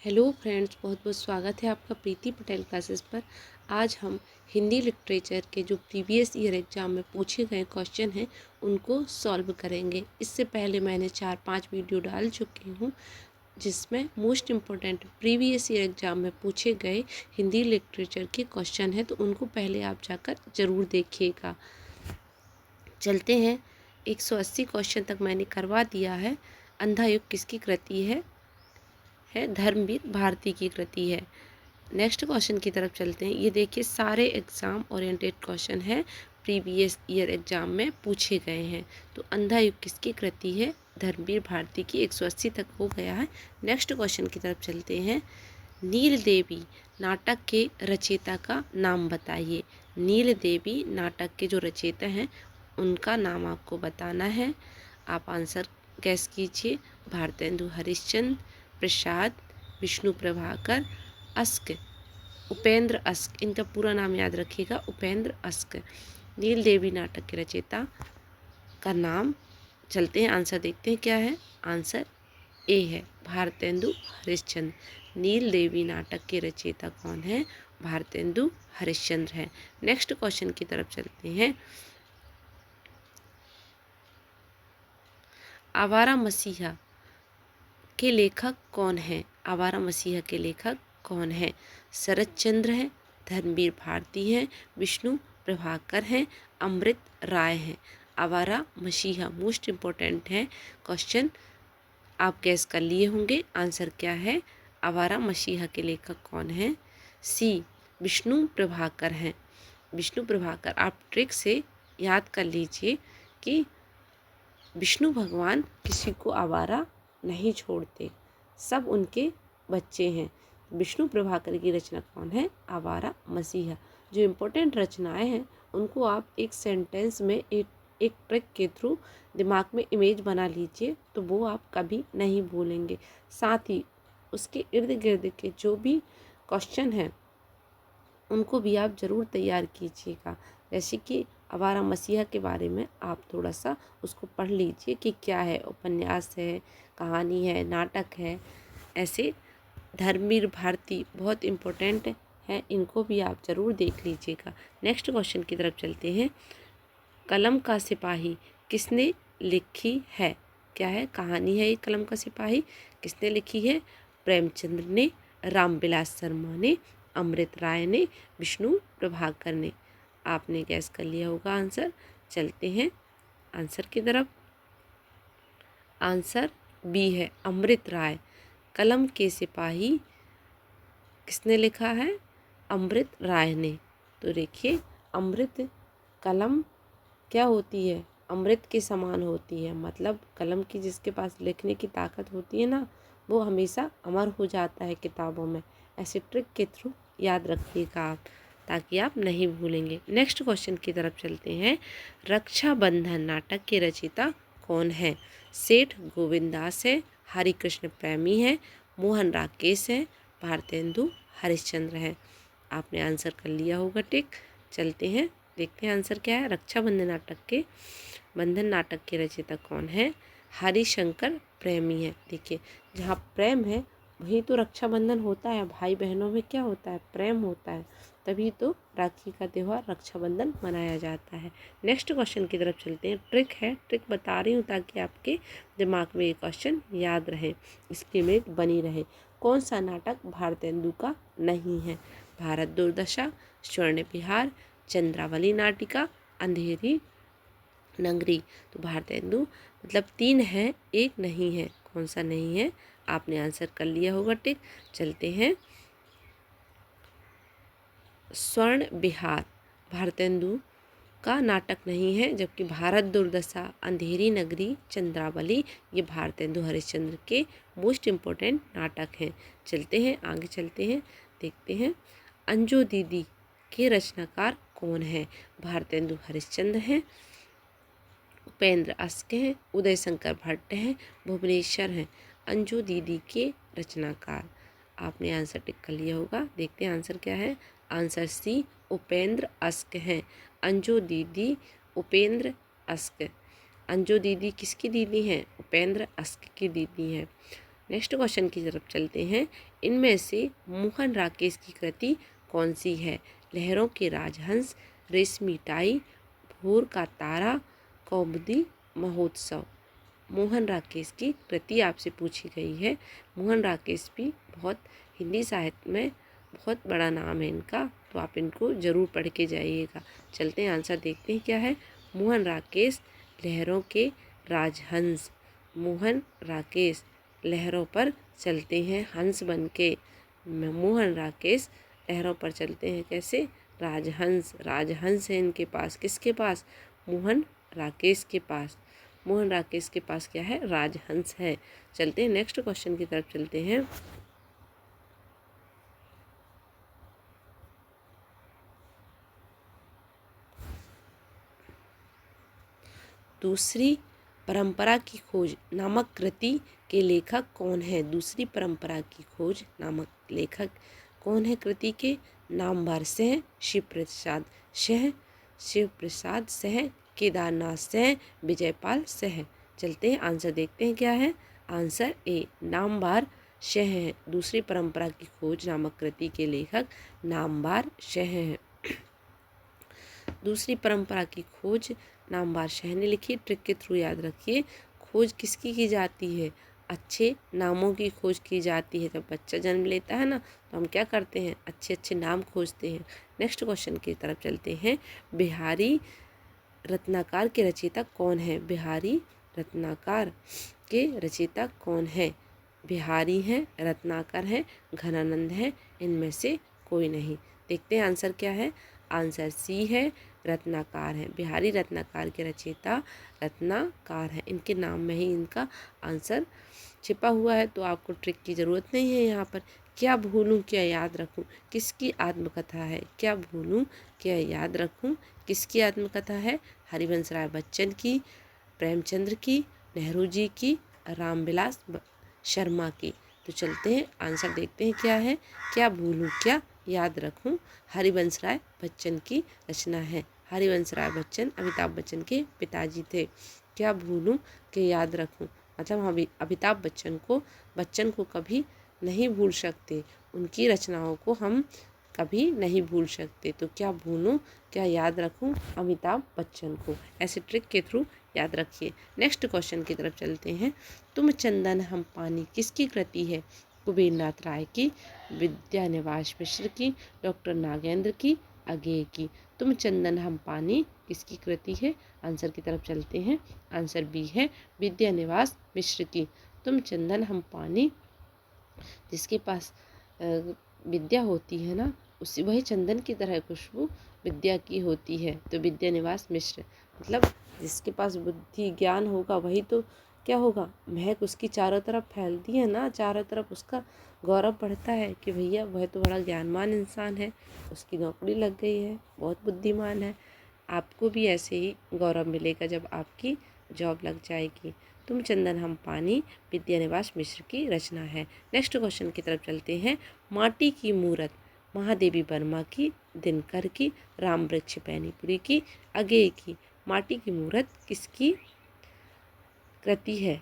Hello friends, बहुत बहुत स्वागत है आपका प्रीति पटेल क्लासेस पर। आज हम हिंदी लिटरेचर के जो प्रीवियस ईयर एग्ज़ाम में पूछे गए क्वेश्चन हैं उनको सॉल्व करेंगे। इससे पहले मैंने 4-5 वीडियो डाल चुकी हूँ जिसमें most important previous year exam में पूछे गए हिंदी लिटरेचर के क्वेश्चन हैं, तो उनको पहले आप जाकर ज़रूर देखिएगा। चलते हैं, 180 क्वेश्चन तक मैंने करवा दिया है। अंधा युग किसकी कृति है? धर्मवीर भारती की कृति है। नेक्स्ट क्वेश्चन की तरफ चलते हैं। ये देखिए, सारे एग्ज़ाम ओरिएंटेड क्वेश्चन है, प्रीवियस ईयर एग्ज़ाम में पूछे गए हैं। तो अंधा युग किसकी कृति है? धर्मवीर भारती की। 180 तक हो गया है। नेक्स्ट क्वेश्चन की तरफ चलते हैं। नील देवी नाटक के रचयिता का नाम बताइए। नील देवी नाटक के जो रचयिता हैं उनका नाम आपको बताना है। आप आंसर गैस कीजिए। भारतेंदु हरिश्चंद्र, प्रसाद, विष्णु प्रभाकर, अस्क, उपेंद्र अस्क। इनका पूरा नाम याद रखिएगा, उपेंद्र अस्क। नील देवी नाटक के रचयिता का नाम, चलते हैं आंसर देखते हैं क्या है। आंसर ए है, भारतेंदु हरिश्चंद्र। नील देवी नाटक के रचयिता कौन है? भारतेंदु हरिश्चंद्र है। नेक्स्ट क्वेश्चन की तरफ चलते हैं। आवारा मसीहा के लेखक कौन है? आवारा मसीहा के लेखक कौन है? शरद चंद्र है, धर्मवीर भारती हैं, विष्णु प्रभाकर हैं, अमृत राय हैं। आवारा मसीहा मोस्ट इम्पोर्टेंट है क्वेश्चन, आप गैस कर लिए होंगे। आंसर क्या है? आवारा मसीहा के लेखक कौन है? सी, विष्णु प्रभाकर हैं। विष्णु प्रभाकर। आप ट्रिक से याद कर लीजिए कि विष्णु भगवान किसी को आवारा नहीं छोड़ते, सब उनके बच्चे हैं। विष्णु प्रभाकर की रचना कौन है? आवारा मसीहा। जो इम्पोर्टेंट रचनाएं हैं उनको आप एक सेंटेंस में एक ट्रिक के थ्रू दिमाग में इमेज बना लीजिए, तो वो आप कभी नहीं भूलेंगे। साथ ही उसके इर्द गिर्द के जो भी क्वेश्चन हैं उनको भी आप ज़रूर तैयार कीजिएगा। जैसे कि आवारा मसीहा के बारे में आप थोड़ा सा उसको पढ़ लीजिए कि क्या है, उपन्यास है, कहानी है, नाटक है। ऐसे धर्मवीर भारती बहुत इम्पोर्टेंट है, इनको भी आप ज़रूर देख लीजिएगा। नेक्स्ट क्वेश्चन की तरफ चलते हैं। कलम का सिपाही किसने लिखी है? क्या है? कहानी है ये कलम का सिपाही। किसने लिखी है? प्रेमचंद्र ने, रामविलास शर्मा ने, अमृत राय ने, विष्णु प्रभाकर ने। आपने गैस कर लिया होगा आंसर। चलते हैं आंसर की तरफ। आंसर बी है, अमृत राय। कलम के सिपाही किसने लिखा है? अमृत राय ने। तो देखिए, अमृत कलम क्या होती है? अमृत के समान होती है। मतलब कलम की जिसके पास लिखने की ताकत होती है ना, वो हमेशा अमर हो जाता है किताबों में। ऐसे ट्रिक के थ्रू याद रखिएगा आप, ताकि आप नहीं भूलेंगे। नेक्स्ट क्वेश्चन की तरफ चलते हैं। रक्षाबंधन नाटक के रचयिता कौन है? सेठ गोविंदास है, हरिकृष्ण प्रेमी है, मोहन राकेश है, भारतेंदु हरिश्चंद्र है। आपने आंसर कर लिया होगा टिक। चलते हैं देखते हैं आंसर क्या है। बंधन नाटक के रचयिता कौन है? हरिशंकर प्रेमी है। देखिए, जहाँ प्रेम है वहीं तो रक्षाबंधन होता है। भाई बहनों में क्या होता है? प्रेम होता है, तभी तो राखी का त्यौहार रक्षाबंधन मनाया जाता है। नेक्स्ट क्वेश्चन की तरफ चलते हैं। ट्रिक है, ट्रिक बता रही हूँ ताकि आपके दिमाग में ये क्वेश्चन याद रहे, इसकी इमेज बनी रहे। कौन सा नाटक भारतेंदु का नहीं है? भारत दुर्दशा, स्वर्ण विहार, चंद्रावली नाटिका, अंधेरी नगरी। तो भारतेंदु मतलब 3 है, एक नहीं है। कौन सा नहीं है? आपने आंसर कर लिया होगा टिक। चलते हैं। स्वर्ण विहार भारतेंदु का नाटक नहीं है, जबकि भारत दुर्दशा, अंधेरी नगरी, चंद्रावली ये भारतेंदु हरिश्चंद्र के मोस्ट इम्पोर्टेंट नाटक हैं। चलते हैं आगे, चलते हैं देखते हैं। अंजू दीदी के रचनाकार कौन है? भारतेंदु हरिश्चंद्र हैं, उपेंद्र अस्क हैं, उदय शंकर भट्ट हैं, भुवनेश्वर हैं। अंजू दीदी के रचनाकार। आपने आंसर टिक कर लिया होगा। देखते हैं आंसर क्या है। आंसर सी, उपेंद्र अस्क हैं। अंजू दीदी उपेंद्र अस्क। अंजू दीदी किसकी दीदी हैं? उपेंद्र अस्क की दीदी हैं। नेक्स्ट क्वेश्चन की तरफ चलते हैं। इनमें से मोहन राकेश की कृति कौन सी है? लहरों के राजहंस, रेशमी टाई, भोर का तारा, कौमुदी महोत्सव। मोहन राकेश की कृति आपसे पूछी गई है। मोहन राकेश भी बहुत हिंदी साहित्य में बहुत बड़ा नाम है इनका, तो आप इनको ज़रूर पढ़ के जाइएगा। चलते हैं आंसर देखते हैं क्या है। मोहन राकेश लहरों के राजहंस। मोहन राकेश लहरों पर चलते हैं हंस बन के। मोहन राकेश लहरों पर चलते हैं कैसे? राजहंस। राजहंस है इनके पास। किसके पास? मोहन राकेश के पास। मोहन राकेश के पास क्या है? राजहंस है। चलते हैं नेक्स्ट क्वेश्चन की तरफ चलते हैं। दूसरी परंपरा की खोज नामक कृति के लेखक कौन है? दूसरी परंपरा की खोज नामक लेखक कौन है कृति के? नामवर सह, शिव प्रसाद सह, शिव प्रसाद सह, केदारनाथ सह, विजयपाल सह। चलते हैं आंसर देखते हैं क्या है। आंसर ए नामवर सह है। दूसरी परंपरा की खोज नामक कृति के लेखक नामवर सह है। दूसरी परंपरा की खोज नामवर सह ने लिखी। ट्रिक के थ्रू याद रखिए। खोज किसकी की जाती है? अच्छे नामों की खोज की जाती है। जब बच्चा जन्म लेता है ना, तो हम क्या करते हैं? अच्छे अच्छे नाम खोजते हैं। नेक्स्ट क्वेश्चन की तरफ चलते हैं। बिहारी रत्नाकर के रचयिता कौन है? बिहारी रत्नाकर के रचयिता कौन है? बिहारी हैं, रत्नाकर हैं, घनानंद हैं, इनमें से कोई नहीं। देखते हैं आंसर क्या है। आंसर सी है, रत्नाकर है। बिहारी रत्नाकर के रचयिता रत्नाकर हैं। इनके नाम में ही इनका आंसर छिपा हुआ है, तो आपको ट्रिक की ज़रूरत नहीं है यहाँ पर। क्या भूलूं क्या याद रखूं किसकी आत्मकथा है? क्या भूलूं क्या याद रखूं किसकी आत्मकथा है? हरिवंश राय बच्चन की, प्रेमचंद्र की, नेहरू जी की, रामविलास शर्मा की। तो चलते हैं आंसर देखते हैं क्या है। क्या भूलूं क्या याद रखूं हरिवंश राय बच्चन की रचना है। हरिवंश राय बच्चन अमिताभ बच्चन के पिताजी थे। क्या भूलूं कि याद रखूं मतलब हम अमिताभ बच्चन को कभी नहीं भूल सकते। उनकी रचनाओं को हम कभी नहीं भूल सकते। तो क्या भूलूं क्या याद रखूं अमिताभ बच्चन को। ऐसे ट्रिक के थ्रू याद रखिए। नेक्स्ट क्वेश्चन की तरफ चलते हैं। तुम चंदन हम पानी किसकी कृति है? कुबेर नाथ राय की, विद्यानिवास मिश्र की, डॉक्टर नागेंद्र की, अगेय की। तुम चंदन हम पानी किसकी कृति है? आंसर की तरफ चलते हैं। आंसर बी है, विद्यानिवास मिश्र की। तुम चंदन हम पानी, जिसके पास विद्या होती है ना, उसी वही चंदन की तरह खुशबू विद्या की होती है। तो विद्यानिवास मिश्र मतलब जिसके पास बुद्धि ज्ञान होगा वही तो क्या होगा? महक उसकी चारों तरफ फैलती है ना, चारों तरफ उसका गौरव बढ़ता है कि भैया वह तो बड़ा ज्ञानवान इंसान है, उसकी नौकरी लग गई है, बहुत बुद्धिमान है। आपको भी ऐसे ही गौरव मिलेगा जब आपकी जॉब लग जाएगी। तुम चंदन हम पानी विद्यानिवास मिश्र की रचना है। नेक्स्ट क्वेश्चन की तरफ चलते हैं। माटी की मूरत महादेवी वर्मा की, दिनकर की, राम वृक्ष बैनीपुरी की, अगेय की। माटी की मूरत किसकी कृति है?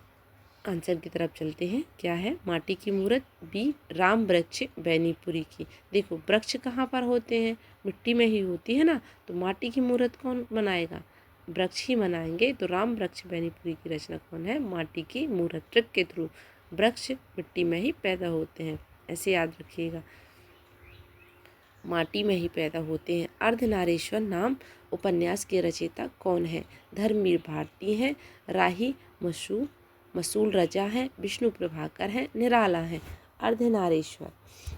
आंसर की तरफ चलते हैं। क्या है माटी की मूरत? बी राम वृक्ष बैनीपुरी की। देखो वृक्ष कहाँ पर होते हैं? मिट्टी में ही होती है ना, तो माटी की मूरत कौन बनाएगा? वृक्ष ही बनाएंगे। तो राम वृक्ष बैनीपुरी की रचना कौन है? माटी की मूरत। ट्रिक के थ्रू वृक्ष मिट्टी में ही पैदा होते हैं, ऐसे याद रखिएगा, माटी में ही पैदा होते हैं। अर्धनारीश्वर नाम उपन्यास के रचयिता कौन है? धर्मवीर भारती हैं, राही मसूल रजा है, विष्णु प्रभाकर है, निराला है। अर्धनारीश्वर।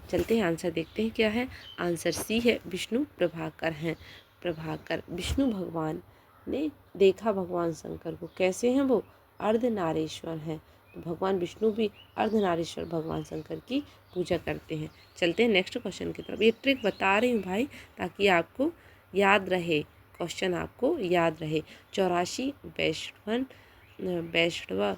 चलते हैं आंसर देखते हैं क्या है। आंसर सी है, विष्णु प्रभाकर हैं। प्रभाकर विष्णु भगवान ने देखा भगवान शंकर को। कैसे हैं वो? अर्धनारीश्वर हैं। तो भगवान विष्णु भी अर्धनारीश्वर भगवान शंकर की पूजा करते हैं। चलते हैं नेक्स्ट क्वेश्चन की तरफ। ये ट्रिक बता रही हूँ भाई ताकि आपको याद रहे, क्वेश्चन आपको याद रहे। 84 वैष्णव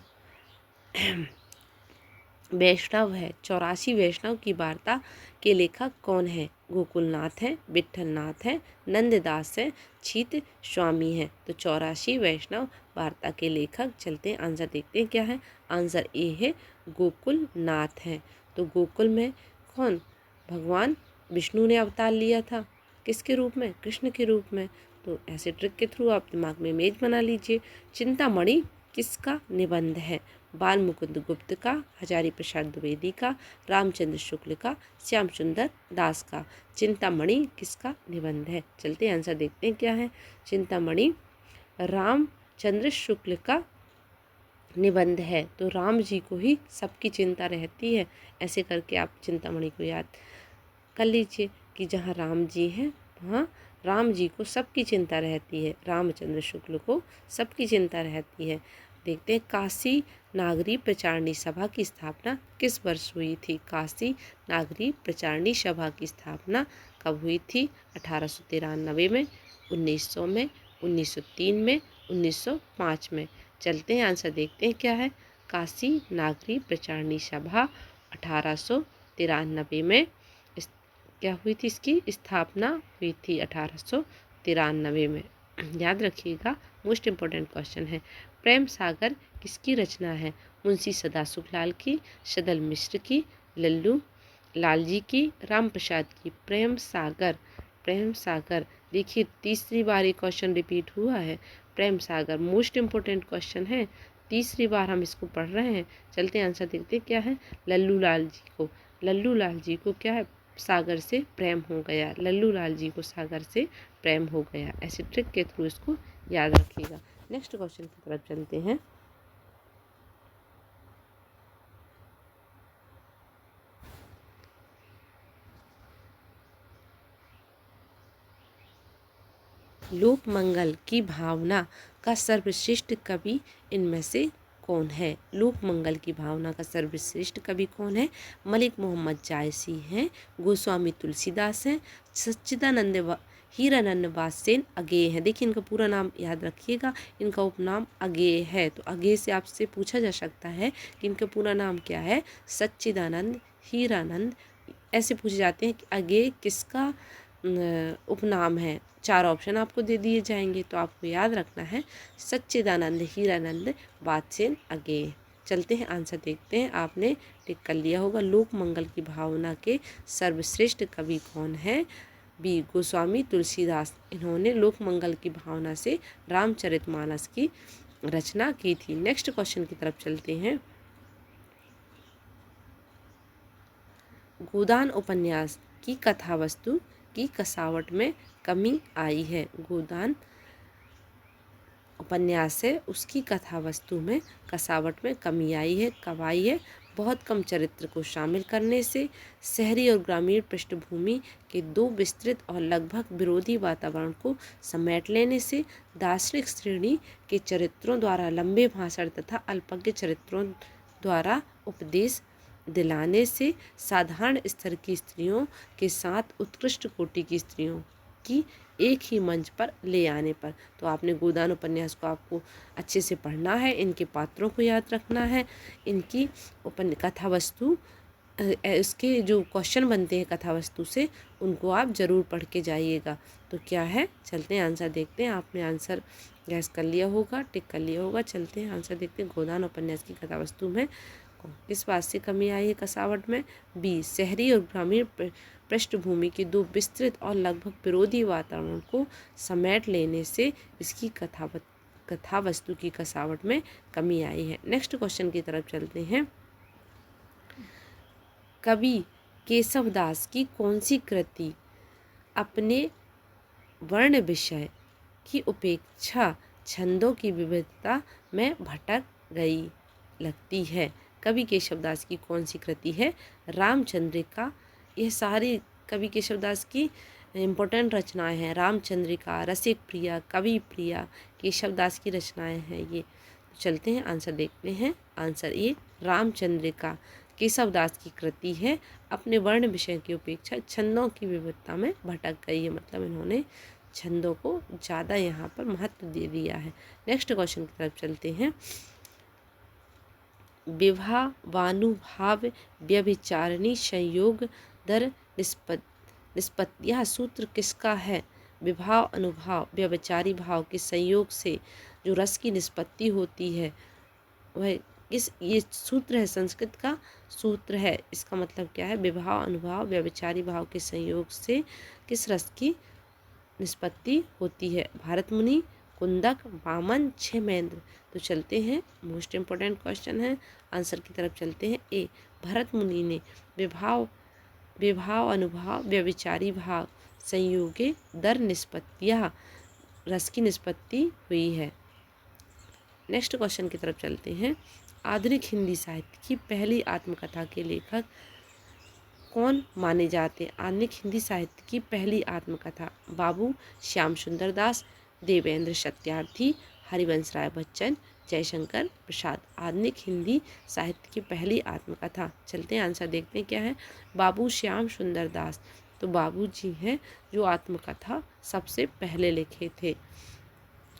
वैष्णव है। 84 वैष्णव की वार्ता के लेखक कौन है? गोकुलनाथ है, विट्ठलनाथ है, नंददास है, छीत स्वामी है। तो 84 वैष्णव वार्ता के लेखक, चलते हैं आंसर देखते हैं क्या है। आंसर ए है, गोकुलनाथ है। तो गोकुल में कौन? भगवान विष्णु ने अवतार लिया था। किसके रूप में? कृष्ण के रूप में। तो ऐसे ट्रिक के थ्रू आप दिमाग में इमेज बना लीजिए। चिंतामणि किसका निबंध है? बाल मुकुंद गुप्त का, हजारी प्रसाद द्विवेदी का, रामचंद्र शुक्ल का, श्याम सुंदर दास का। चिंतामणि किसका निबंध है? चलते आंसर देखते हैं क्या है। चिंतामणि रामचंद्र शुक्ल का निबंध है। तो राम जी को ही सबकी चिंता रहती है। ऐसे करके आप चिंतामणि को याद कर लीजिए कि जहाँ राम जी हैं वहाँ राम जी को सबकी चिंता रहती है, रामचंद्र शुक्ल को सबकी चिंता रहती है। देखते हैं, काशी नागरी प्रचारणी सभा की स्थापना किस वर्ष हुई थी? काशी नागरी प्रचारणी सभा की स्थापना कब हुई थी? 1893 में, 1900 में, 1903 में, 1905 में। चलते हैं आंसर देखते हैं क्या है। काशी नागरी प्रचारणी सभा 1893 में क्या हुई थी? इसकी स्थापना हुई थी 1893 में। याद रखिएगा, मोस्ट इम्पोर्टेंट क्वेश्चन है। प्रेम सागर किसकी रचना है? मुंशी सदासुखलाल की, सदल मिश्र की, लल्लू लाल जी की, राम प्रसाद की। प्रेम सागर, प्रेम सागर, देखिए तीसरी बार ये क्वेश्चन रिपीट हुआ है। Prem Sagar most important question है, तीसरी बार हम इसको पढ़ रहे हैं। चलते आंसर देखते हैं क्या है। लल्लू लाल जी को, लल्लू लाल जी को क्या है? सागर से प्रेम हो गया। लल्लू लाल जी को सागर से प्रेम हो गया। ऐसे ट्रिक के थ्रू इसको याद रखिएगा। नेक्स्ट क्वेश्चन की तरफ चलते हैं। लोक मंगल की भावना का सर्वश्रेष्ठ कवि इनमें से कौन है? लोक मंगल की भावना का सर्वश्रेष्ठ कवि कौन है? मलिक मोहम्मद जायसी हैं, गोस्वामी तुलसीदास हैं, सच्चिदानंद हीरानंद वासेन अगेय है। देखिए इनका पूरा नाम याद रखिएगा, इनका उपनाम अगेय है। तो अगेय से आपसे पूछा जा सकता है कि इनका पूरा नाम क्या है। सच्चिदानंद हीरानंद ऐसे पूछे जाते हैं कि अगेय किसका उपनाम है। 4 ऑप्शन आपको दे दिए जाएंगे, तो आपको याद रखना है सच्चिदानंद हीरानंद वात्सेन अगेय। चलते हैं आंसर देखते हैं। आपने टिक कर लिया होगा। लोक मंगल की भावना के सर्वश्रेष्ठ कवि कौन है? बी गोस्वामी तुलसीदास। इन्होंने लोक मंगल की भावना से रामचरितमानस की रचना की थी। नेक्स्ट क्वेश्चन की तरफ चलते हैं। गोदान उपन्यास की कथा वस्तु की कसावट में कमी आई है। गोदान उपन्यास है, उसकी कथा वस्तु में कसावट में कमी आई है। कब आई है? बहुत कम चरित्र को शामिल करने से, शहरी और ग्रामीण पृष्ठभूमि के 2 विस्तृत और लगभग विरोधी वातावरण को समेट लेने से, दार्शनिक श्रेणी के चरित्रों द्वारा लंबे भाषण तथा अल्पज्ञ चरित्रों द्वारा उपदेश दिलाने से, साधारण स्तर की स्त्रियों के साथ उत्कृष्ट कोटि की स्त्रियों की एक ही मंच पर ले आने पर। तो आपने गोदान उपन्यास को आपको अच्छे से पढ़ना है, इनके पात्रों को याद रखना है, इनकी कथा वस्तु, इसके जो क्वेश्चन बनते हैं कथा वस्तु से, उनको आप ज़रूर पढ़ के जाइएगा। तो क्या है, चलते हैं आंसर देखते हैं। आपने आंसर गैस कर लिया होगा, टिक कर लिया होगा। चलते हैं आंसर देखते हैं। गोदान उपन्यास की कथा वस्तु में किस बात से कमी आई है कसावट में? बी शहरी और ग्रामीण पृष्ठभूमि की 2 विस्तृत और लगभग विरोधी वातावरण को समेट लेने से इसकी कथा वस्तु की कसावट में कमी आई है। नेक्स्ट क्वेश्चन की तरफ चलते हैं। कवि केशवदास की कौन सी कृति अपने वर्ण विषय की उपेक्षा छंदों की विविधता में भटक गई लगती है? कवि केशवदास की कौन सी कृति है? रामचंद्रिका। यह सारी कवि केशवदास की इम्पोर्टेंट रचनाएं हैं। रामचंद्रिका, रसिक प्रिया, कवि प्रिया, केशवदास की रचनाएं हैं ये। चलते हैं आंसर देखते हैं। आंसर ए रामचंद्रिका केशवदास की कृति है। अपने वर्ण विषय की उपेक्षा छंदों की विविधता में भटक गई है, मतलब इन्होंने छंदों को ज़्यादा यहाँ पर महत्व दे दिया है। नेक्स्ट क्वेश्चन की तरफ चलते हैं। विभावानुभाव व्यभिचारिणी संयोग दर निष्पत्ति। यह सूत्र किसका है? विभाव अनुभाव व्यभिचारी भाव के संयोग से जो रस की निष्पत्ति होती है वह ये सूत्र है, संस्कृत का सूत्र है। इसका मतलब क्या है? विभाव अनुभाव व्यभिचारी भाव के संयोग से किस रस की निष्पत्ति होती है? भरत मुनि, कुंदक, वामन, क्षेमेंद्र। तो चलते हैं, मोस्ट इम्पोर्टेंट क्वेश्चन है, आंसर की तरफ चलते हैं। ए, भरत मुनि ने विभाव अनुभाव व्यभिचारी भाव संयोगे दर निष्पत्तियाँ रस की निष्पत्ति हुई है। नेक्स्ट क्वेश्चन की तरफ चलते हैं। आधुनिक हिंदी साहित्य की पहली आत्मकथा के लेखक कौन माने जाते हैं? आधुनिक हिंदी साहित्य की पहली आत्मकथा बाबू श्याम सुंदर दास, देवेंद्र सत्यार्थी, हरिवंश राय बच्चन, जयशंकर प्रसाद। आधुनिक हिंदी साहित्य की पहली आत्मकथा। चलते हैं, आंसर देखते हैं क्या है। बाबू श्याम सुंदर दास। तो बाबू जी हैं जो आत्मकथा सबसे पहले लिखे थे।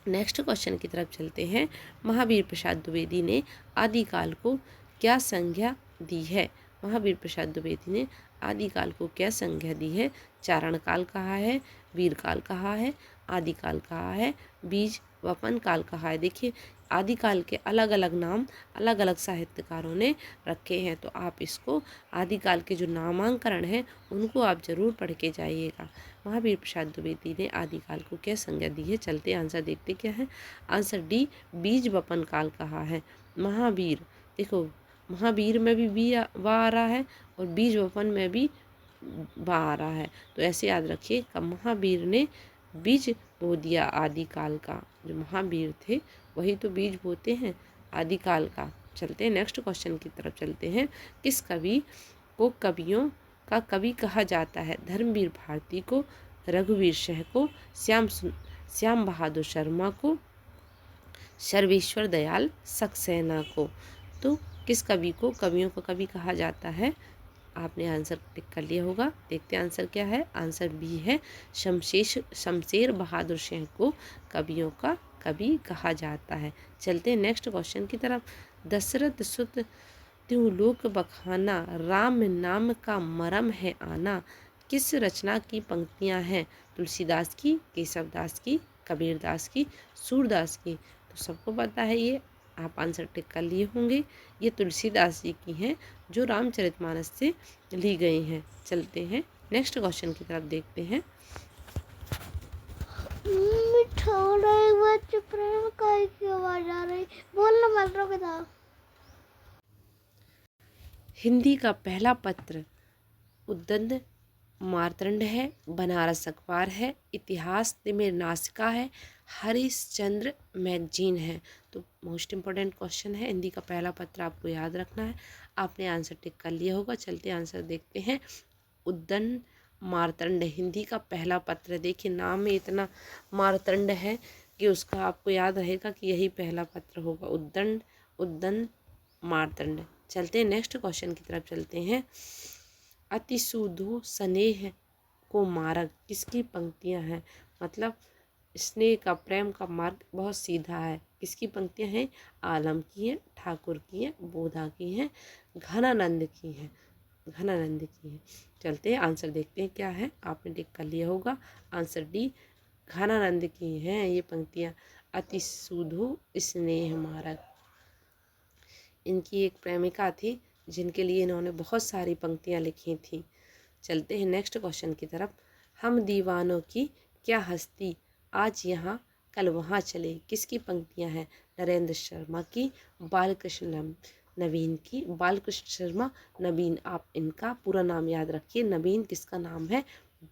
नेक्स्ट क्वेश्चन की तरफ चलते हैं। महावीर प्रसाद द्विवेदी ने आदिकाल को क्या संज्ञा दी है? महावीर प्रसाद द्विवेदी ने आदिकाल को क्या संज्ञा दी है? चारण काल कहा है, वीरकाल कहा है, आदिकाल कहा है, बीज वपन काल कहा है। देखिए, आदिकाल के अलग अलग नाम अलग अलग साहित्यकारों ने रखे हैं, तो आप इसको आदिकाल के जो नामांकरण हैं उनको आप जरूर पढ़ के जाइएगा। महावीर प्रसाद द्विवेदी ने आदिकाल को क्या संज्ञा दी है? चलते आंसर देखते क्या है। आंसर डी, बीज वपन काल कहा है। महावीर, देखो महावीर में भी वा आ रहा है और बीज वपन में भी वा आ रहा है, तो ऐसे याद रखिए कि महावीर ने बीज बो दिया आदिकाल का। जो महावीर थे वही तो बीज बोते हैं आदिकाल का। चलते हैं, नेक्स्ट क्वेश्चन की तरफ चलते हैं। किस कवि को कवियों का कवि कहा जाता है? धर्मवीर भारती को, रघुवीर शाह को, श्याम बहादुर शर्मा को, सर्वेश्वर दयाल सक्सेना को। तो किस कवि को कवियों का कवि कहा जाता है? आपने आंसर टिक कर लिया होगा। देखते हैं आंसर क्या है। आंसर बी है, शमशेर बहादुर शाह को कवियों का कवि कहा जाता है। चलते हैं नेक्स्ट क्वेश्चन की तरफ। दशरथ सुत त्यों लोक बखाना, राम नाम का मरम है आना। किस रचना की पंक्तियां हैं? तुलसीदास की, केशवदास की, कबीरदास की, सूरदास की। तो सबको पता है ये, आप आंसर टिक कर लिए होंगे। ये तुलसीदास जी की हैं जो रामचरितमानस से ली गई हैं। चलते हैं नेक्स्ट क्वेश्चन की तरफ देखते हैं। प्रेम की आवाज आ रही, बोलना मत, रुक जाओ। हिंदी का पहला पत्र उद्दंड मार्तंड है, बनारस अखबार है, इतिहास में नासिका है, हरिश्चंद्र मैगजीन है। तो मोस्ट इम्पोर्टेंट क्वेश्चन है, हिंदी का पहला पत्र आपको याद रखना है। आपने आंसर टिक कर लिया होगा। चलते आंसर देखते हैं। उद्दंड मार्तंड हिंदी का पहला पत्र। देखिए नाम में इतना मार्तंड है कि उसका आपको याद रहेगा कि यही पहला पत्र होगा, उद्दंड मार्तंड। चलते हैं नेक्स्ट क्वेश्चन की तरफ चलते हैं। अति सुधो स्नेह को मार्ग, किसकी पंक्तियां हैं? मतलब स्नेह का, प्रेम का मार्ग बहुत सीधा है। किसकी पंक्तियां हैं? आलम की हैं, ठाकुर की हैं, बोधा की हैं, घनानंद की हैं, घनानंद की हैं। चलते हैं आंसर देखते हैं क्या है। आपने टिक कर लिया होगा। आंसर डी, घनानंद की हैं ये पंक्तियां। अति सुधो स्नेह मार्ग, इनकी एक प्रेमिका थी जिनके लिए इन्होंने बहुत सारी पंक्तियां लिखी थी। चलते हैं नेक्स्ट क्वेश्चन की तरफ। हम दीवानों की क्या हस्ती, आज यहाँ कल वहाँ चले, किसकी पंक्तियां हैं? नरेंद्र शर्मा की, बालकृष्ण नवीन की। बालकृष्ण शर्मा, नवीन, आप इनका पूरा नाम याद रखिए। नवीन किसका नाम है?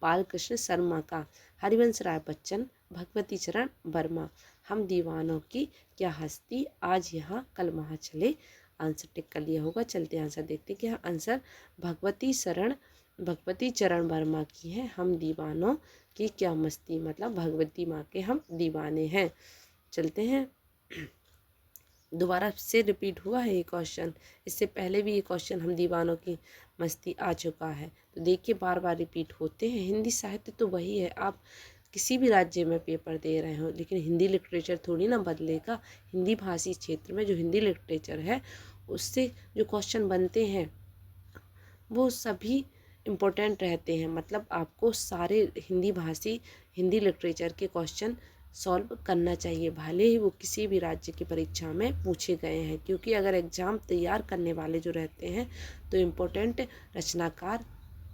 बालकृष्ण शर्मा का। हरिवंश राय बच्चन, भगवती चरण वर्मा। हम दीवानों की क्या हस्ती, आज यहाँ कल वहाँ चले। आंसर टिक कर लिया होगा। चलते आंसर देखते क्या आंसर। भगवती चरण वर्मा की है हम दीवानों की क्या मस्ती, मतलब भगवती माँ के हम दीवाने हैं। चलते हैं, दोबारा से रिपीट हुआ है ये क्वेश्चन। इससे पहले भी ये क्वेश्चन हम दीवानों की मस्ती आ चुका है, तो देखिए बार बार रिपीट होते हैं। हिंदी साहित्य तो वही है, आप किसी भी राज्य में पेपर दे रहे हो, लेकिन हिंदी लिटरेचर थोड़ी ना बदलेगा। हिंदी भाषी क्षेत्र में जो हिंदी लिटरेचर है उससे जो क्वेश्चन बनते हैं वो सभी इम्पोर्टेंट रहते हैं। मतलब आपको सारे हिंदी भाषी हिंदी लिटरेचर के क्वेश्चन सॉल्व करना चाहिए, भले ही वो किसी भी राज्य की परीक्षा में पूछे गए हैं। क्योंकि अगर एग्ज़ाम तैयार करने वाले जो रहते हैं तो इम्पोर्टेंट रचनाकार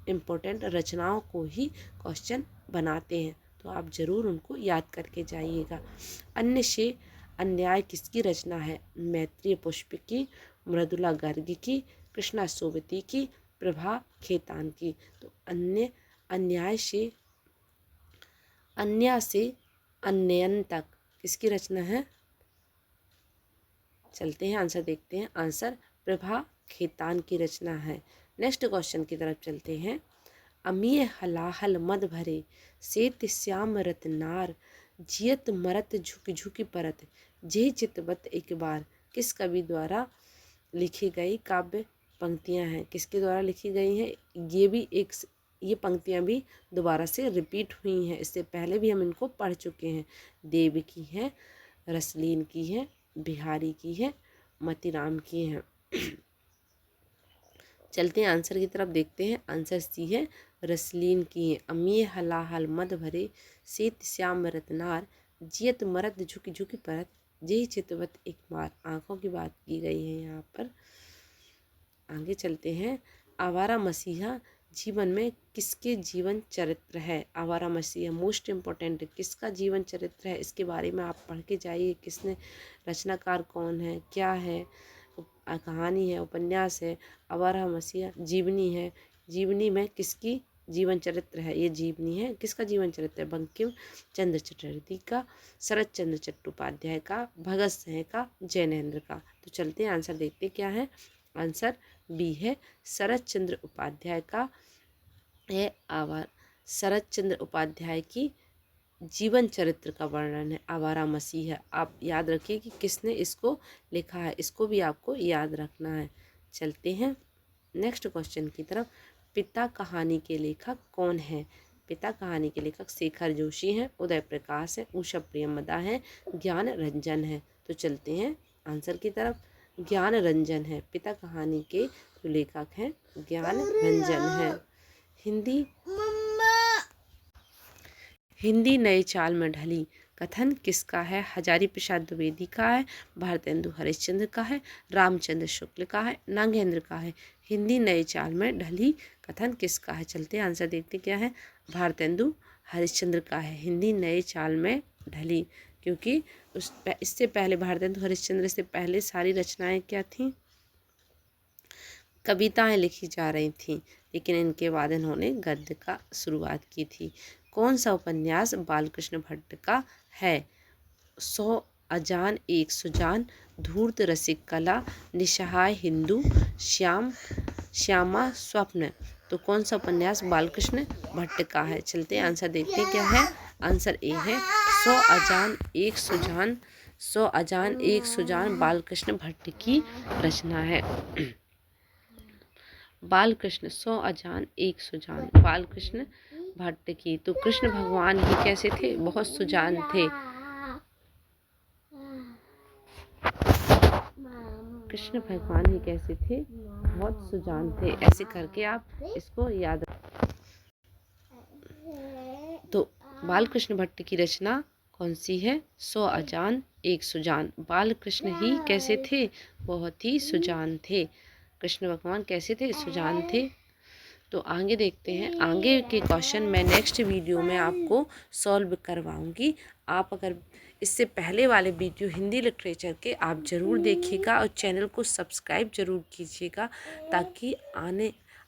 इम्पोर्टेंट रचनाओं को ही क्वेश्चन बनाते हैं, तो आप ज़रूर उनको याद करके जाइएगा। अन्य से अन्याय किसकी रचना है? मैत्रेय पुष्प की, मृदुला गर्ग की, कृष्णा सोबती की, प्रभा खेतान की। तो अन्याय से अन्ययन तक किसकी रचना है? चलते हैं आंसर देखते हैं। आंसर प्रभा खेतान की रचना है। नेक्स्ट क्वेश्चन की तरफ चलते हैं। अमीय हलाहल मद भरे सेत श्याम रतनार, जियत मरत झुक झुक परत, जे चितवत एक बार। किस कवि द्वारा लिखी गई काव्य पंक्तियां हैं? किसके द्वारा लिखी गई हैं? ये पंक्तियां भी दोबारा से रिपीट हुई हैं, इससे पहले भी हम इनको पढ़ चुके हैं। देव की है, रसलीन की है, बिहारी की है, मतीराम की है। चलते हैं आंसर की तरफ देखते हैं। आंसर सी है, रसलीन की है। अमीय हलाहल मद भरे सेत श्याम रतनार, जियत मरत झुक झुक परत, जे चितवत एक बार। आंखों की बात की गई है यहाँ पर। आगे चलते हैं। आवारा मसीहा जीवन में किसके जीवन चरित्र है? आवारा मसीहा मोस्ट इम्पोर्टेंट किसका जीवन चरित्र है, इसके बारे में आप पढ़ के जाइए। किसने, रचनाकार कौन है, क्या है, कहानी है, उपन्यास है। आवारा मसीहा जीवनी है। जीवनी में किसकी जीवन चरित्र है? ये जीवनी है। किसका जीवन चरित्र है? बंकिम चंद्र चटर्जी का, शरत चंद्र चट्टोपाध्याय का, भगत सिंह का, जैनेन्द्र का। तो चलते हैं आंसर देखते क्या है। आंसर बी है, शरत चंद्र उपाध्याय का है। शरत चंद्र उपाध्याय की जीवन चरित्र का वर्णन है आवारा मसीहा। आप याद रखिए कि किसने इसको लिखा है, इसको भी आपको याद रखना है। चलते हैं नेक्स्ट क्वेश्चन की तरफ। पिता कहानी के लेखक कौन है? पिता कहानी के लेखक शेखर जोशी हैं, उदय प्रकाश है, उषा प्रियमदा है, ज्ञान रंजन है। तो चलते हैं आंसर की तरफ। ज्ञान रंजन है पिता कहानी के जो लेखक हैं, ज्ञान रंजन है। हिंदी नए चाल में ढली कथन किसका है? हजारी प्रसाद द्विवेदी का है, भारतेंदु हरिश्चंद्र का है, रामचंद्र शुक्ल का है, नागेंद्र का है। हिंदी नए चाल में ढली कथन किसका है? चलते आंसर देखते क्या है। भारतेंदु हरिश्चंद्र का है हिंदी नए चाल में ढली। क्योंकि इससे पहले भारतेंदु हरिश्चंद्र से पहले सारी रचनाएं क्या थीं? कविताएं लिखी जा रही थीं, लेकिन इनके बाद इन्होंने गद्य का शुरुआत की थी। कौन सा उपन्यास बालकृष्ण भट्ट का है? 100 अजान 1 सुजान, धूर्त रसिक कला, निस्सहाय हिंदू, श्यामा स्वप्न। तो कौन सा उपन्यास बालकृष्ण भट्ट का है? चलते आंसर देखते क्या है। आंसर ए है, 100 अजान 1 सुजान। 100 अजान 1 सुजान बालकृष्ण भट्ट की रचना है। बालकृष्ण 100 अजान 1 सुजान बालकृष्ण भट्ट की। तो कृष्ण भगवान ही कैसे थे? बहुत सुजान थे। कृष्ण भगवान ही कैसे थे? बहुत सुजान थे। ऐसे करके आप इसको याद। तो बालकृष्ण भट्ट की रचना कौन सी है? 100 अजान 1 सुजान। बालकृष्ण ही कैसे थे? बहुत ही सुजान थे। कृष्ण भगवान कैसे थे? सुजान थे। तो आगे देखते हैं। आगे के क्वेश्चन मैं नेक्स्ट वीडियो में आपको सॉल्व करवाऊंगी। आप अगर इससे पहले वाले वीडियो हिंदी लिटरेचर के आप ज़रूर देखिएगा और चैनल को सब्सक्राइब ज़रूर कीजिएगा, ताकि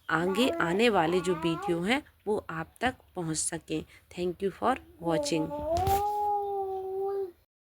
आगे आने वाले जो वीडियो हैं वो आप तक पहुंच सकें। Thank you for watching.